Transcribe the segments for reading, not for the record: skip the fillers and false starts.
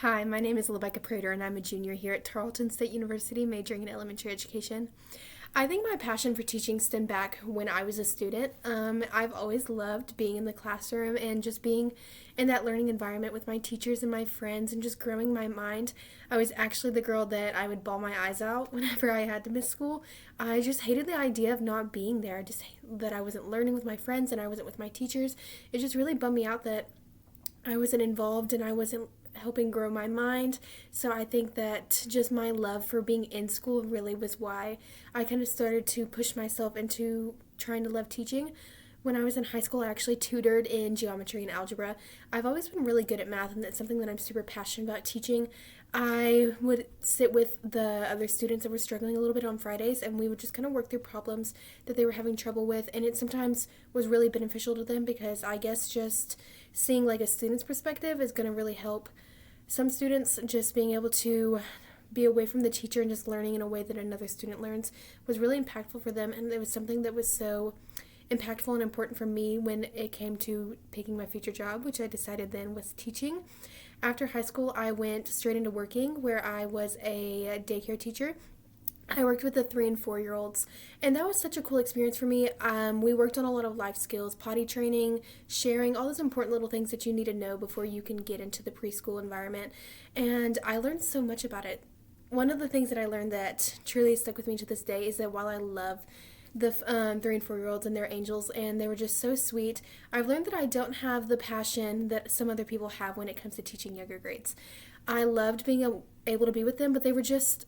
Hi, my name is Labecca Praytor, and I'm a junior here at Tarleton State University, majoring in elementary education. I think my passion for teaching stemmed back when I was a student. I've always loved being in the classroom and just being in that learning environment with my teachers and my friends and just growing my mind. I was actually the girl that I would bawl my eyes out whenever I had to miss school. I just hated the idea of not being there, just that I wasn't learning with my friends and I wasn't with my teachers. It just really bummed me out that I wasn't involved and I wasn't helping grow my mind. So I think that just my love for being in school really was why I kind of started to push myself into trying to love teaching. When I was in high school, I actually tutored in geometry and algebra. I've always been really good at math, and that's something that I'm super passionate about teaching. I would sit with the other students that were struggling a little bit on Fridays, and we would just kind of work through problems that they were having trouble with, and it sometimes was really beneficial to them because I guess just seeing like a student's perspective is going to really help some students. Just being able to be away from the teacher and just learning in a way that another student learns was really impactful for them, and it was something that was so impactful and important for me when it came to picking my future job, which I decided then was teaching. After high school, I went straight into working where I was a daycare teacher. I worked with the 3 and 4 year olds, and that was such a cool experience for me. We worked on a lot of life skills, potty training, sharing, all those important little things that you need to know before you can get into the preschool environment, and I learned so much about it. One of the things that I learned that truly stuck with me to this day is that while I love the 3 and 4 year olds and their angels, and they were just so sweet, I've learned that I don't have the passion that some other people have when it comes to teaching younger grades. I loved being able to be with them, but they were just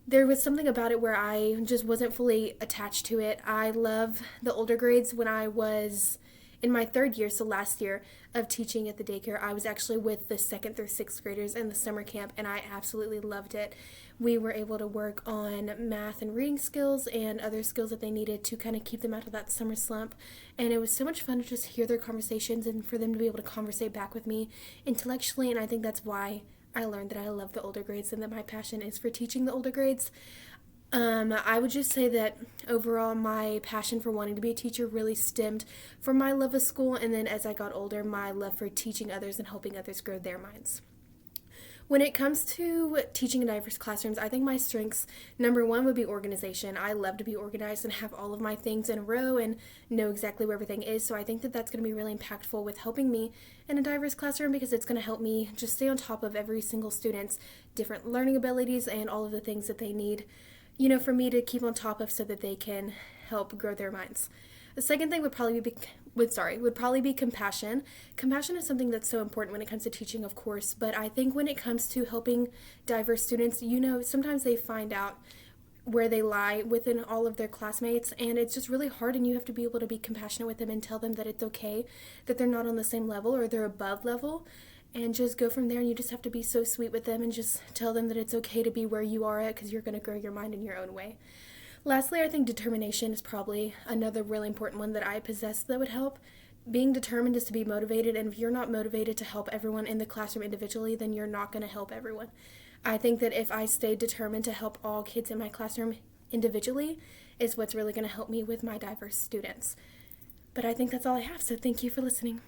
there was something about it where I just wasn't fully attached to it. I love the older grades. When I was in my 3rd year, so last year of teaching at the daycare, I was actually with the 2nd through 6th graders in the summer camp, and I absolutely loved it. We were able to work on math and reading skills and other skills that they needed to kind of keep them out of that summer slump, and it was so much fun to just hear their conversations and for them to be able to conversate back with me intellectually, and I think that's why I learned that I love the older grades and that my passion is for teaching the older grades. I would just say that overall my passion for wanting to be a teacher really stemmed from my love of school, and then as I got older, my love for teaching others and helping others grow their minds. When it comes to teaching in diverse classrooms, I think my strengths, number one, would be organization. I love to be organized and have all of my things in a row and know exactly where everything is. So I think that that's going to be really impactful with helping me in a diverse classroom because it's going to help me just stay on top of every single student's different learning abilities and all of the things that they need, for me to keep on top of so that they can help grow their minds. The second thing would probably be compassion. Compassion is something that's so important when it comes to teaching, of course, but I think when it comes to helping diverse students, sometimes they find out where they lie within all of their classmates, and it's just really hard, and you have to be able to be compassionate with them and tell them that it's okay, that they're not on the same level or they're above level, and just go from there. And you just have to be so sweet with them and just tell them that it's okay to be where you are at because you're going to grow your mind in your own way. Lastly, I think determination is probably another really important one that I possess that would help. Being determined is to be motivated, and if you're not motivated to help everyone in the classroom individually, then you're not going to help everyone. I think that if I stayed determined to help all kids in my classroom individually is what's really going to help me with my diverse students. But I think that's all I have, so thank you for listening.